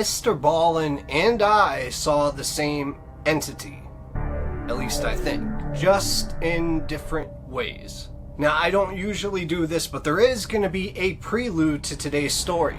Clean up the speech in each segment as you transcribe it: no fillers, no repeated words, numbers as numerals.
Mr. Ballin and I saw the same entity. At least I think. Just in different ways. Now, I don't usually do this, but there is going to be a prelude to today's story.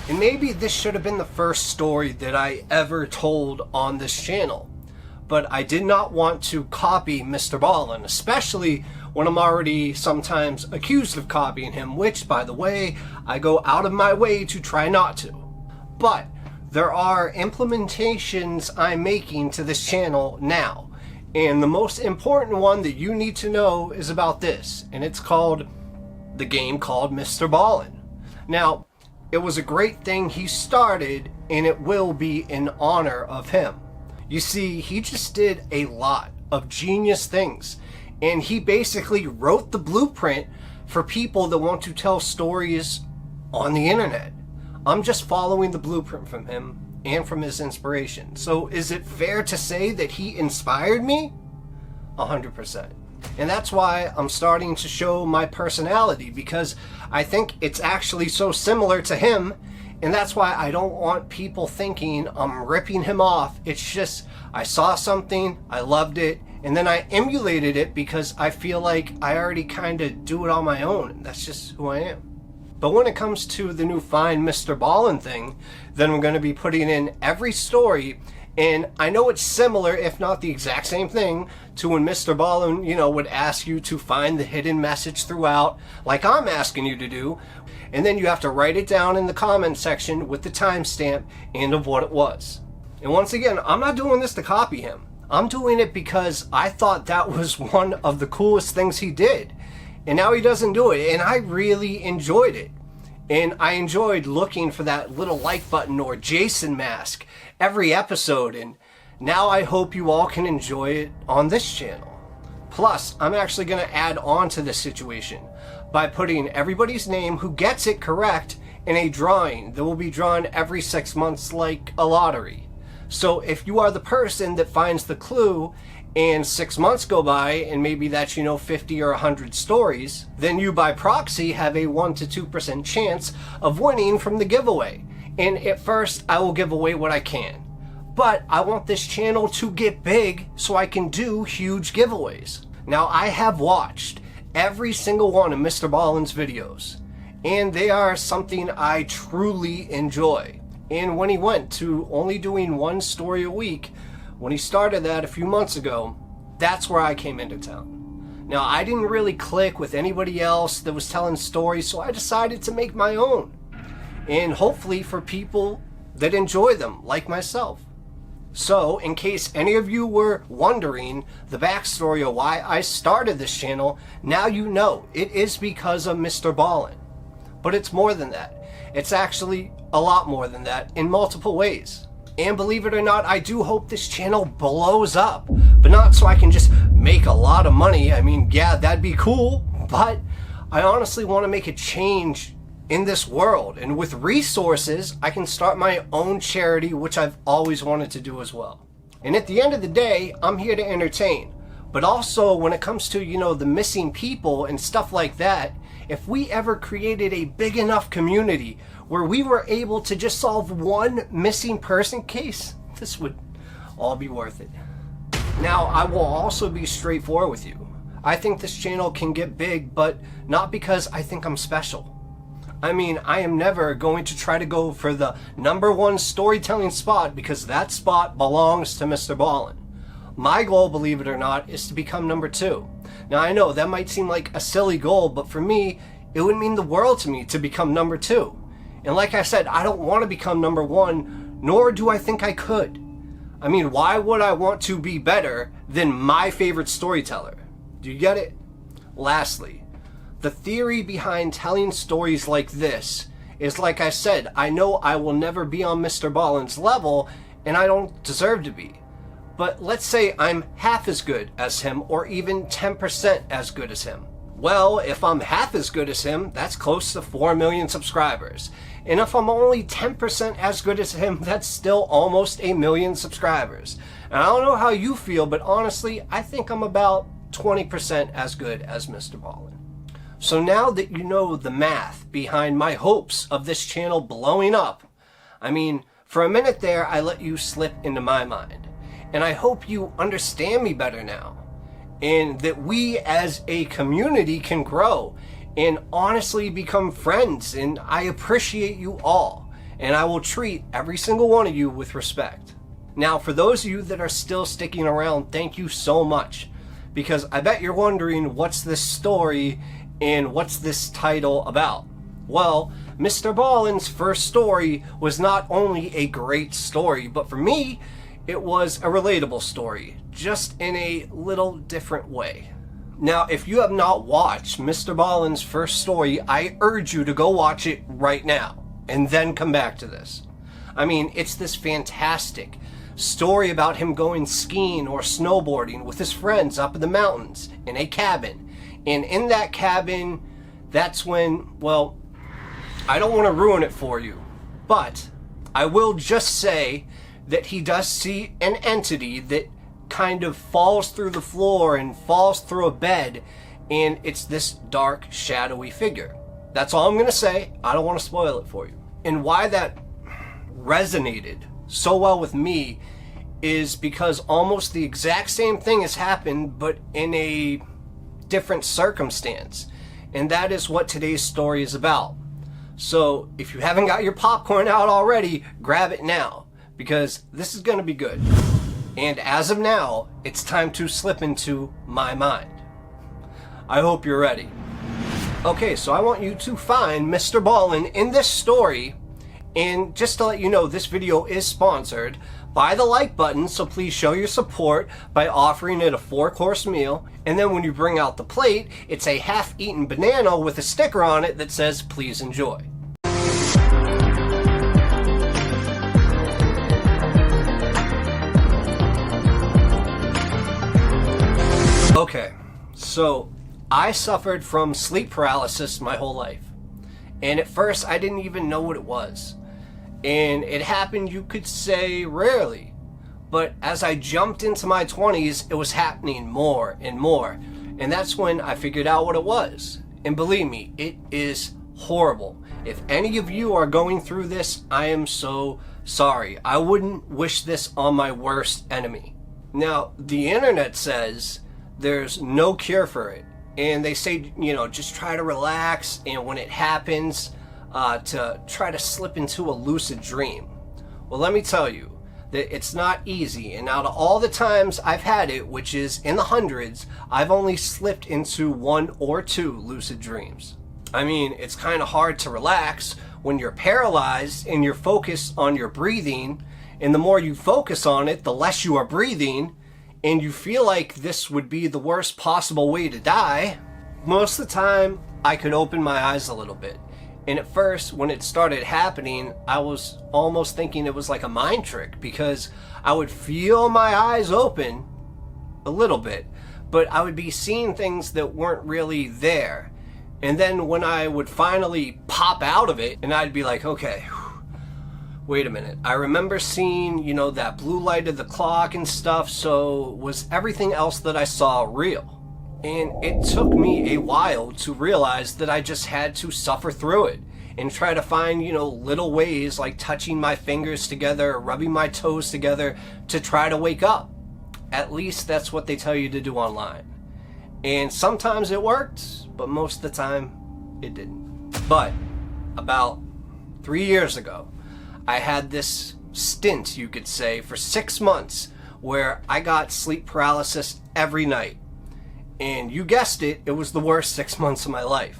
And maybe this should have been the first story that I ever told on this channel. But I did not want to copy Mr. Ballin, especially when I'm already sometimes accused of copying him, which, by the way, I go out of my way to try not to. But there are implementations I'm making to this channel now. And the most important one that you need to know is about this, and it's called the game called Mr. Ballin. Now, it was a great thing he started, and it will be in honor of him. You see, he just did a lot of genius things, and he basically wrote the blueprint for people that want to tell stories on the internet. I'm just following the blueprint from him and from his inspiration. So is it fair to say that he inspired me? 100%. And that's why I'm starting to show my personality, because I think it's actually so similar to him, and that's why I don't want people thinking I'm ripping him off. It's just I saw something, I loved it, and then I emulated it because I feel like I already kind of do it on my own, and that's just who I am. But when it comes to the new Find Mr. Ballin thing, then we're going to be putting in every story. And I know it's similar, if not the exact same thing, to when Mr. Ballin, would ask you to find the hidden message throughout, like I'm asking you to do. And then you have to write it down in the comment section with the timestamp and of what it was. And once again, I'm not doing this to copy him. I'm doing it because I thought that was one of the coolest things he did. And now he doesn't do it, and I really enjoyed it. And I enjoyed looking for that little like button or Jason mask every episode, and now I hope you all can enjoy it on this channel. Plus, I'm actually going to add on to this situation by putting everybody's name who gets it correct in a drawing that will be drawn every 6 months like a lottery. So if you are the person that finds the clue and 6 months go by and maybe that's 50 or 100 stories, then you by proxy have a 1 to 2% chance of winning from the giveaway. And at first I will give away what I can, but I want this channel to get big so I can do huge giveaways. Now, I have watched every single one of Mr. Ballin's videos, and they are something I truly enjoy. And when he went to only doing one story a week, when he started that a few months ago, that's where I came into town. Now, I didn't really click with anybody else that was telling stories, so I decided to make my own. And hopefully for people that enjoy them, like myself. So, in case any of you were wondering the backstory of why I started this channel, now you know. It is because of Mr. Ballin. But it's more than that. It's actually a lot more than that in multiple ways. And believe it or not, I do hope this channel blows up. But not so I can just make a lot of money. I mean, yeah, that'd be cool. But I honestly want to make a change in this world. And with resources, I can start my own charity, which I've always wanted to do as well. And at the end of the day, I'm here to entertain. But also, when it comes to, the missing people and stuff like that, if we ever created a big enough community where we were able to just solve one missing person case, this would all be worth it. Now, I will also be straightforward with you. I think this channel can get big, but not because I think I'm special. I mean, I am never going to try to go for the #1 storytelling spot, because that spot belongs to Mr. Ballin. My goal, believe it or not, is to become #2. Now, I know that might seem like a silly goal, but for me, it would mean the world to me to become #2. And like I said, I don't want to become #1, nor do I think I could. I mean, why would I want to be better than my favorite storyteller? Do you get it? Lastly, the theory behind telling stories like this is, like I said, I know I will never be on Mr. Ballin's level, and I don't deserve to be. But let's say I'm half as good as him, or even 10% as good as him. Well, if I'm half as good as him, that's close to 4 million subscribers. And if I'm only 10% as good as him, that's still almost 1 million subscribers. And I don't know how you feel, but honestly, I think I'm about 20% as good as Mr. Ballin. So now that you know the math behind my hopes of this channel blowing up, I mean, For a minute there, I let you slip into my mind. And I hope you understand me better now. And that we as a community can grow and honestly become friends. And I appreciate you all. And I will treat every single one of you with respect. Now, for those of you that are still sticking around, thank you so much. Because I bet you're wondering, what's this story and what's this title about? Well, Mr. Ballen's first story was not only a great story, but for me, it was a relatable story, just in a little different way. Now, if you have not watched Mr. Ballen's first story, I urge you to go watch it right now, and then come back to this. I mean, it's this fantastic story about him going skiing or snowboarding with his friends up in the mountains in a cabin. And in that cabin, that's when, well, I don't want to ruin it for you, but I will just say that he does see an entity that kind of falls through the floor and falls through a bed, and it's this dark, shadowy figure. That's all I'm going to say. I don't want to spoil it for you. And why that resonated so well with me is because almost the exact same thing has happened, but in a different circumstance. And that is what today's story is about. So if you haven't got your popcorn out already, grab it now, because this is going to be good. And as of now, it's time to slip into my mind. I hope you're ready. Okay, so I want you to find Mr. Ballen in this story. And just to let you know, this video is sponsored by the like button, so please show your support by offering it a 4-course meal. And then when you bring out the plate, it's a half-eaten banana with a sticker on it that says, "Please enjoy." Okay, so I suffered from sleep paralysis my whole life. And at first, I didn't even know what it was. And it happened, you could say, rarely. But as I jumped into my 20s, it was happening more and more. And that's when I figured out what it was. And believe me, it is horrible. If any of you are going through this, I am so sorry. I wouldn't wish this on my worst enemy. Now, the internet says there's no cure for it. And they say, just try to relax, and when it happens, to try to slip into a lucid dream. Well, let me tell you that it's not easy, and out of all the times I've had it, which is in the hundreds, I've only slipped into 1 or 2 lucid dreams. I mean, it's kind of hard to relax when you're paralyzed and you're focused on your breathing, and the more you focus on it, the less you are breathing, and you feel like this would be the worst possible way to die. Most of the time, I could open my eyes a little bit. And at first, when it started happening, I was almost thinking it was like a mind trick, because I would feel my eyes open a little bit, but I would be seeing things that weren't really there. And then when I would finally pop out of it, and I'd be like, okay, wait a minute. I remember seeing, that blue light of the clock and stuff, so was everything else that I saw real? And it took me a while to realize that I just had to suffer through it and try to find, little ways like touching my fingers together or rubbing my toes together to try to wake up. At least that's what they tell you to do online. And sometimes it worked, but most of the time it didn't. But about 3 years ago, I had this stint, you could say, for 6 months where I got sleep paralysis every night. And you guessed it, it was the worst 6 months of my life.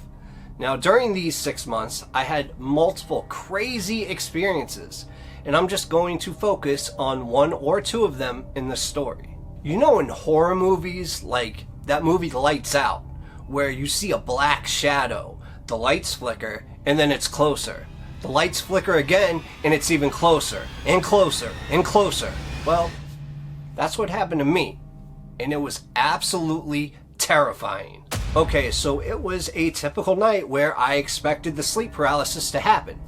Now, during these 6 months, I had multiple crazy experiences, and I'm just going to focus on 1 or 2 of them in this story. In horror movies, like that movie Lights Out, where you see a black shadow, the lights flicker, and then it's closer. The lights flicker again, and it's even closer, and closer, and closer. Well, that's what happened to me, and it was absolutely terrifying. Okay, so it was a typical night where I expected the sleep paralysis to happen,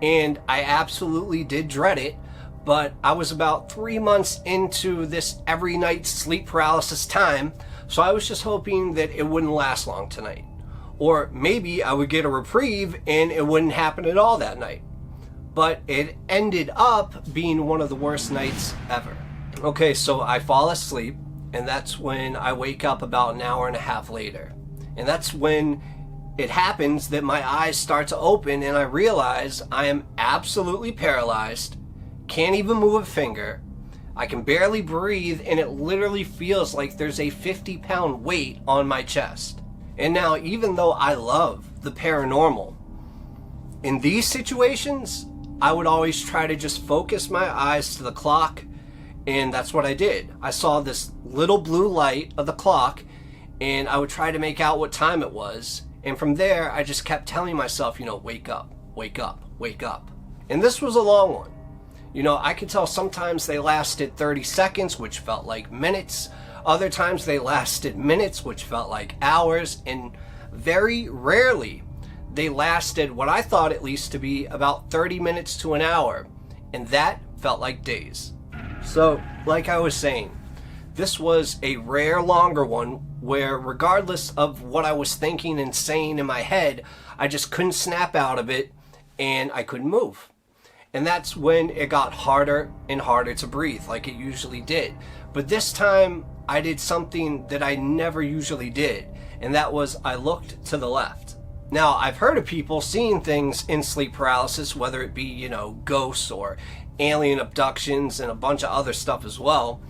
and I absolutely did dread it, but I was about 3 months into this every night sleep paralysis time, so I was just hoping that it wouldn't last long tonight. Or maybe I would get a reprieve and it wouldn't happen at all that night. but it ended up being one of the worst nights ever. Okay, so I fall asleep, and that's when I wake up about an hour and a half later. And that's when it happens that my eyes start to open and I realize I am absolutely paralyzed, can't even move a finger, I can barely breathe, and it literally feels like there's a 50-pound weight on my chest. And now, even though I love the paranormal, in these situations, I would always try to just focus my eyes to the clock, and that's what I did. I saw this little blue light of the clock, and I would try to make out what time it was, and from there, I just kept telling myself, wake up, wake up, wake up. And this was a long one. I could tell sometimes they lasted 30 seconds, which felt like minutes. Other times they lasted minutes, which felt like hours. And very rarely they lasted what I thought at least to be about 30 minutes to an hour. And that felt like days. So, like I was saying, this was a rare longer one where regardless of what I was thinking and saying in my head, I just couldn't snap out of it and I couldn't move. And that's when it got harder and harder to breathe, like it usually did. But this time, I did something that I never usually did, and that was I looked to the left. Now, I've heard of people seeing things in sleep paralysis, whether it be, ghosts or alien abductions and a bunch of other stuff as well.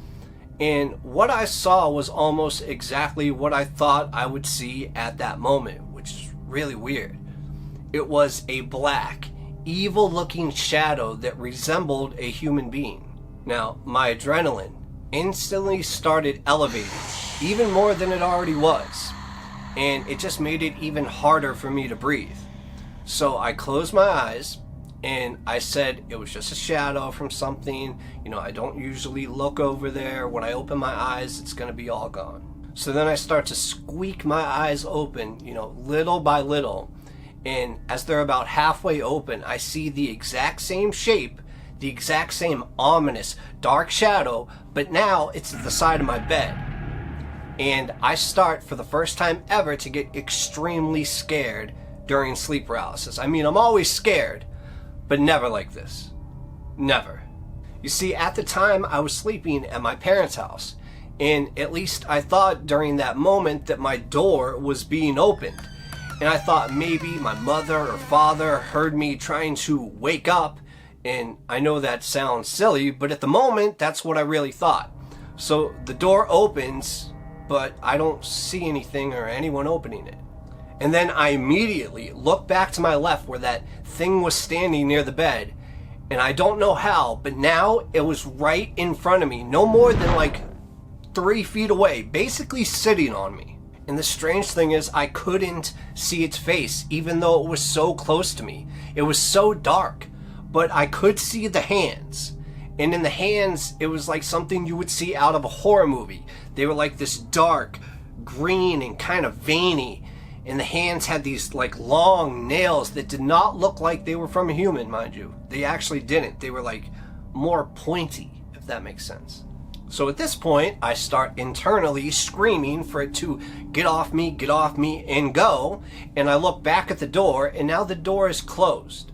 And what I saw was almost exactly what I thought I would see at that moment, which is really weird. It was a black, evil-looking shadow that resembled a human being. Now, my adrenaline instantly started elevating, even more than it already was, and it just made it even harder for me to breathe. So I closed my eyes, and I said it was just a shadow from something. I don't usually look over there. When I open my eyes, it's going to be all gone. So then I start to squeak my eyes open, little by little. And as they're about halfway open, I see the exact same shape, the exact same ominous dark shadow, but now it's at the side of my bed. And I start, for the first time ever, to get extremely scared during sleep paralysis. I mean, I'm always scared, but never like this. Never. You see, at the time, I was sleeping at my parents' house, and at least I thought during that moment that my door was being opened. And I thought maybe my mother or father heard me trying to wake up, and I know that sounds silly, but at the moment, that's what I really thought. So the door opens, but I don't see anything or anyone opening it. And then I immediately look back to my left where that thing was standing near the bed, and I don't know how, but now it was right in front of me, no more than like 3 feet away, basically sitting on me. And the strange thing is I couldn't see its face, even though it was so close to me. It was so dark, but I could see the hands. And in the hands, it was like something you would see out of a horror movie. They were like this dark, green, and kind of veiny. And the hands had these like long nails that did not look like they were from a human, mind you. They actually didn't. They were like more pointy, if that makes sense. So at this point, I start internally screaming for it to get off me, and go. And I look back at the door, and now the door is closed.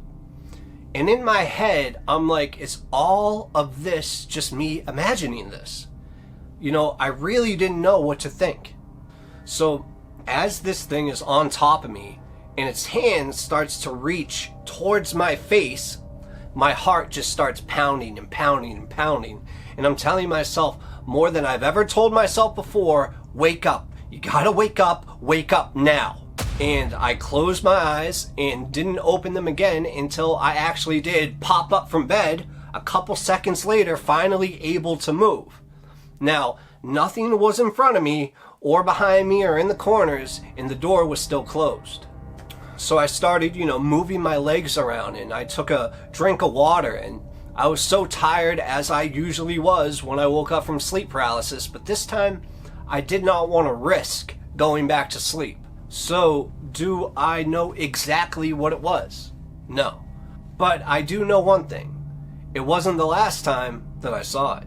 And in my head, I'm like, is all of this just me imagining this? I really didn't know what to think. So as this thing is on top of me, and its hand starts to reach towards my face, my heart just starts pounding and pounding and pounding. And I'm telling myself more than I've ever told myself before, wake up. You gotta wake up now. And I closed my eyes and didn't open them again until I actually did pop up from bed a couple seconds later, finally able to move. Now, nothing was in front of me or behind me or in the corners, and the door was still closed. So I started, moving my legs around, and I took a drink of water, and I was so tired, as I usually was when I woke up from sleep paralysis, but this time I did not want to risk going back to sleep. So, do I know exactly what it was? No. But I do know one thing. It wasn't the last time that I saw it.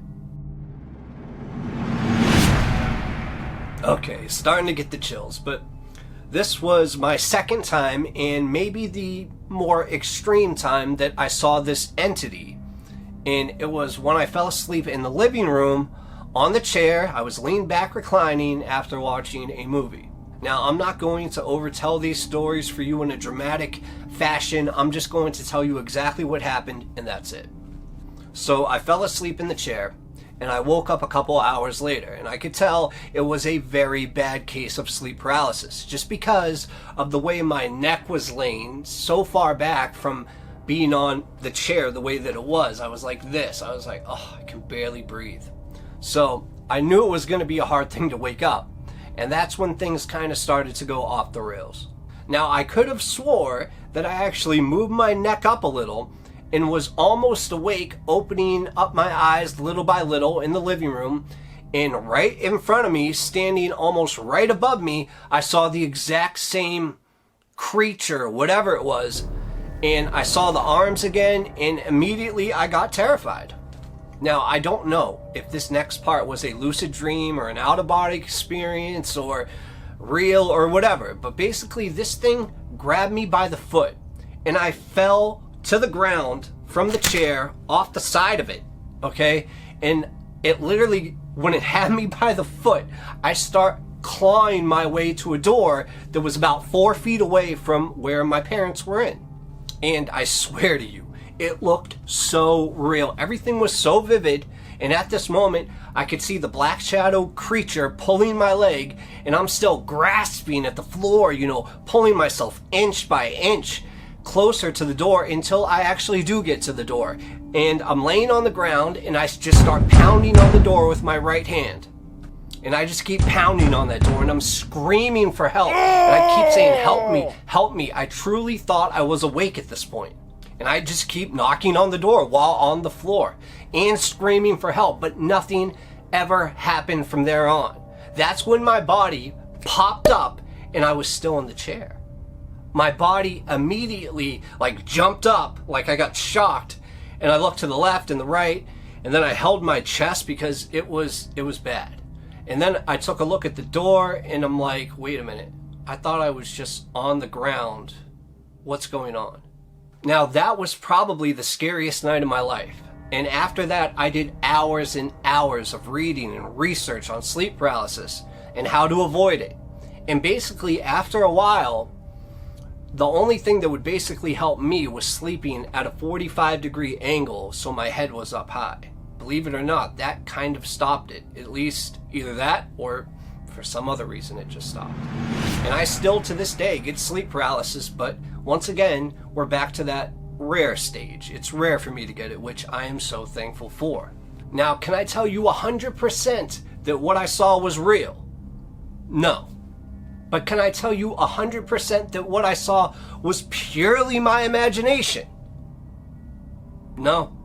Okay, starting to get the chills, but This was my second time, and maybe the more extreme time that I saw this entity. And it was when I fell asleep in the living room on the chair. I was leaned back reclining after watching a movie. Now, I'm not going to overtell these stories for you in a dramatic fashion. I'm just going to tell you exactly what happened, and that's it. So I fell asleep in the chair, and I woke up a couple hours later, and I could tell it was a very bad case of sleep paralysis, just because of the way my neck was laying so far back from being on the chair the way that it was. I was like this. I was like, oh, I can barely breathe. So I knew it was going to be a hard thing to wake up, and that's when things kind of started to go off the rails. Now, I could have swore that I actually moved my neck up a little and was almost awake, opening up my eyes little by little in the living room, and right in front of me, standing almost right above me, I saw the exact same creature, whatever it was, and I saw the arms again, and immediately I got terrified. Now, I don't know if this next part was a lucid dream or an out-of-body experience or real or whatever, but basically this thing grabbed me by the foot, and I fell to the ground from the chair off the side of it, okay? And it literally, when it had me by the foot, I start clawing my way to a door that was about 4 feet away from where my parents were in. And I swear to you, it looked so real. Everything was so vivid, and at this moment, I could see the black shadow creature pulling my leg, and I'm still grasping at the floor, pulling myself inch by inch closer to the door until I actually do get to the door. And I'm laying on the ground, and I just start pounding on the door with my right hand. And I just keep pounding on that door, and I'm screaming for help. And I keep saying, help me, help me. I truly thought I was awake at this point. And I just keep knocking on the door while on the floor and screaming for help, but nothing ever happened from there on. That's when my body popped up, and I was still in the chair. My body immediately jumped up, like I got shocked, and I looked to the left and the right, and then I held my chest because it was bad. And then I took a look at the door, and I'm like, wait a minute, I thought I was just on the ground. What's going on? Now, that was probably the scariest night of my life. And after that, I did hours and hours of reading and research on sleep paralysis and how to avoid it. And basically, after a while, the only thing that would basically help me was sleeping at a 45-degree angle so my head was up high. Believe it or not, that kind of stopped it. At least either that or for some other reason it just stopped. And I still to this day get sleep paralysis, but once again, we're back to that rare stage. It's rare for me to get it, which I am so thankful for. Now, can I tell you 100% that what I saw was real? No. But can I tell you 100% that what I saw was purely my imagination? No.